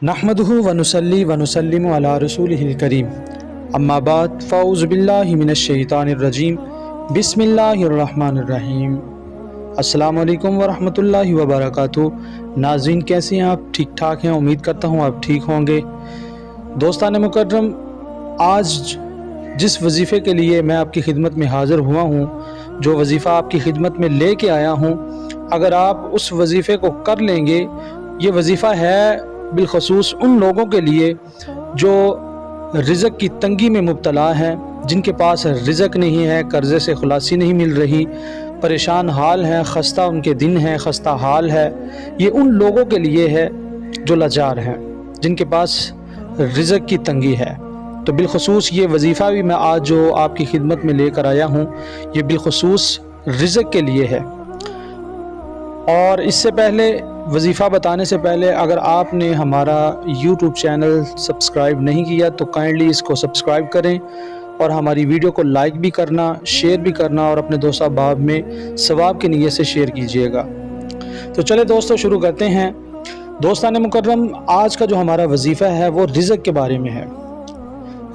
नहमदुहु व नुसल्ली व नुसल्लिमु अला रसूलिहिल करीम अम्मा बाद फ़ऊज़ु बिल्लाहि मिनश शैतानिर रजीम बिस्मिल्लाहिर रहमानिर रहीम। अस्सलामु अलैकुम व रहमतुल्लाहि व बरकातुहू। नाज़रीन, कैसे हैं आप? ठीक ठाक हैं? उम्मीद करता हूँ आप ठीक होंगे। दोस्तान मुकर्रम, आज जिस वजीफ़े के लिए मैं आपकी खिदमत में हाज़िर हुआ हूँ, जो वजीफ़ा आपकी खिदमत में ले के आया हूँ, अगर आप उस वजीफ़े को कर लेंगे, ये वजीफ़ा है बिलखसूस उन लोगों के लिए जो रिज़्क़ की तंगी में मुब्तला हैं, जिनके पास रिज़्क़ नहीं है, कर्ज़े से खुलासी नहीं मिल रही, परेशान हाल हैं, खस्ता उनके दिन हैं, खस्ता हाल है। ये उन लोगों के लिए है जो लाचार हैं, जिनके पास रिज़्क़ की तंगी है। तो बिलखसूस ये वजीफ़ा भी मैं आज जो आपकी खिदमत में लेकर आया हूँ, ये बिलखसूस रिज़्क़ के लिए है। और इससे पहले, वजीफ़ा बताने से पहले, अगर आपने हमारा YouTube चैनल सब्सक्राइब नहीं किया तो काइंडली इसको सब्सक्राइब करें और हमारी वीडियो को लाइक भी करना, शेयर भी करना और अपने दोस्त अहबाब में सवाब की नीयत से शेयर कीजिएगा। तो चले दोस्तों, शुरू करते हैं। दोस्तान मुकर्रम, आज का जो हमारा वजीफ़ा है वो रिज़्क़ के बारे में है।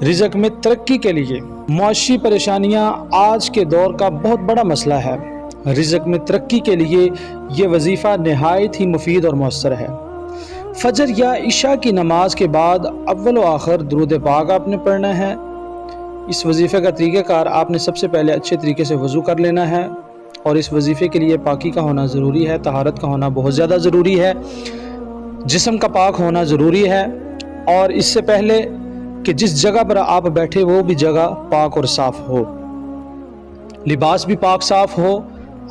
रिज़्क़ में तरक्की के लिए मुआशी परेशानियाँ आज के दौर का बहुत बड़ा मसला है। रिज़्क़ में तरक्की के लिए ये वजीफ़ा नहायत ही मुफीद और मौसर है। फजर या इशा की नमाज के बाद अव्वल व आखिर दुरूद पाक आपने पढ़ना है। इस वजीफ़े का तरीक़ाकार, आपने सबसे पहले अच्छे तरीके से वज़ू कर लेना है और इस वजीफ़े के लिए पाकी का होना ज़रूरी है, तहारत का होना बहुत ज़्यादा ज़रूरी है, जिस्म का पाक होना ज़रूरी है। और इससे पहले कि जिस जगह पर आप बैठे वो भी जगह पाक और साफ़ हो, लिबास भी पाक साफ़ हो,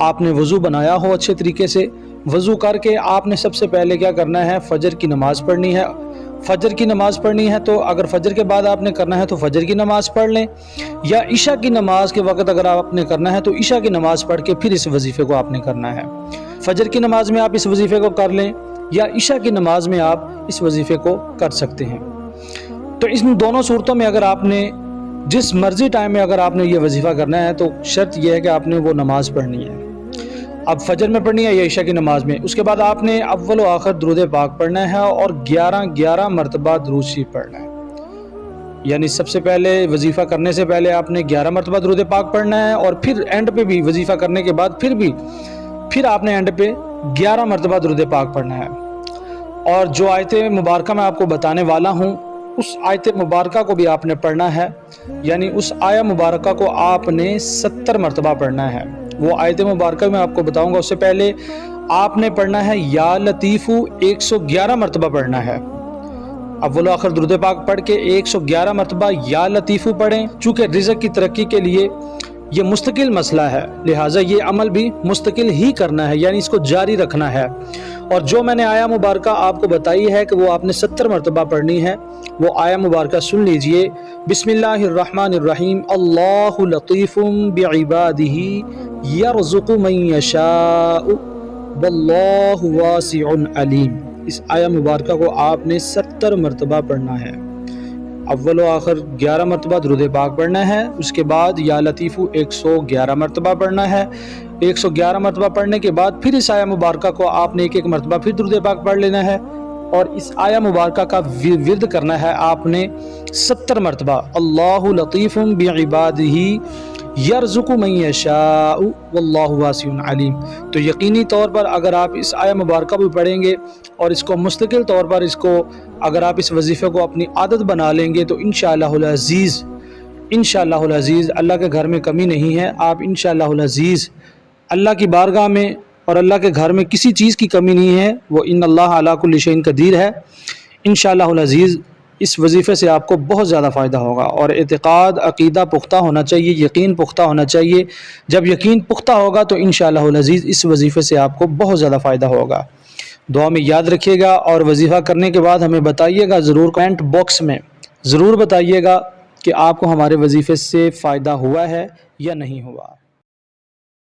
आपने वज़ू बनाया हो अच्छे तरीके से। वज़ू करके आपने सबसे पहले क्या करना है, फ़जर की नमाज़ पढ़नी है। फ़जर की नमाज़ पढ़नी है तो अगर फ़जर के बाद आपने करना है तो फ़जर की नमाज़ पढ़ लें, या इशा की नमाज़ के वक़्त अगर आपने करना है तो इशा की नमाज़ पढ़ के फिर इस वजीफ़े को आपने करना है। फ़जर की नमाज़ में आप इस वजीफ़े को कर लें या इशा की नमाज़ में आप इस वजीफ़े को कर सकते हैं। तो इन दोनों सूरतों में अगर आपने जिस मर्ज़ी टाइम में अगर आपने ये वजीफ़ा करना है तो शर्त यह है कि आपने वो नमाज़ पढ़नी है। अब फजर में पढ़नी है या इशा की नमाज में। उसके बाद आपने अव्वल व आखिर दुरूद पाक पढ़ना है और 11 मरतबा दुरूद शरीफ पढ़ना है। यानी सबसे पहले वजीफ़ा करने से पहले आपने 11 मरतबा दुरूद पाक पढ़ना है और फिर एंड पे भी वजीफ़ा करने के बाद फिर आपने एंड पे 11 मरतबा दुरूद पाक पढ़ना है। और जो आयत मुबारका मैं आपको बताने वाला हूँ, उस आयत मुबारका को भी आपने पढ़ना है। यानी उस आया मुबारका को आपने 70 मरतबा पढ़ना है। वो आयत मुबारका मैं आपको बताऊंगा, उससे पहले आपने पढ़ना है या लतीफ़ू 111 मरतबा पढ़ना है। अव्वल आखिर दुरूद पाक पढ़ के 111 मरतबा या लतीफ़ू पढ़ें। चूँकि रिज़्क़ की तरक्की के लिए ये मुस्तकिल मसला है, लिहाजा ये अमल भी मुस्तकिल ही करना है, यानी इसको जारी रखना है। और जो मैंने आया मुबारका आपको बताई है कि वो आपने 70 मरतबा पढ़नी है, वो आया मुबारका सुन लीजिए। बिस्मिल्लाहिर्रहमानिर्रहीम। अल्लाहु लतीफ़ुम बिइबादिही यर्ज़ुक़ु मन यशाअ वल्लाहु वासिउन अलीम। इस आया मुबारका को आपने 70 मरतबा पढ़ना है। अव्वल व आखिर 11 मरतबा दुरूद पाक पढ़ना है। उसके बाद या लतीफ़ू 111 मरतबा पढ़ना है। 111 मरतबा पढ़ने के बाद फिर इस आया मुबारका को आपने एक मरतबा फिर दुरूद पाक पढ़ लेना है और इस आया मुबारका का विर्द करना है आपने 70 मरतबा। अल्लाहु लतीफ़ुम बिइबादिही यर्ज़ुक़ु मन यशाअ वल्लाहु वासिउन अलीम। तो यकीनी तौर पर अगर आप इस आया मुबारका भी पढ़ेंगे और इसको मुस्तकिल तौर पर अगर आप इस वजीफ़े को अपनी आदत बना लेंगे तो इंशाअल्लाहुल अज़ीज़ अल्लाह के घर में कमी नहीं है। आप इंशाअल्लाहुल अज़ीज़ अल्लाह की बारगाह में और अल्लाह के घर में किसी चीज़ की कमी नहीं है। वो इन्नल्लाह अला कुल्लि शैइन क़दीर है। इंशाअल्लाहुल अज़ीज़ इस वजीफ़े से आपको बहुत ज़्यादा फ़ायदा होगा। और एतिक़ाद, अक़ीदा पुख्ता होना चाहिए, यकीन पुख्ता होना चाहिए। जब यकीन पुख्ता होगा तो इंशाअल्लाहुल अज़ीज़ इस वजीफ़े से आपको बहुत ज़्यादा फ़ायदा होगा। दुआ में याद रखिएगा और वजीफ़ा करने के बाद हमें बताइएगा ज़रूर, कमेंट बॉक्स में ज़रूर बताइएगा कि आपको हमारे वजीफ़े से फ़ायदा हुआ है या नहीं हुआ।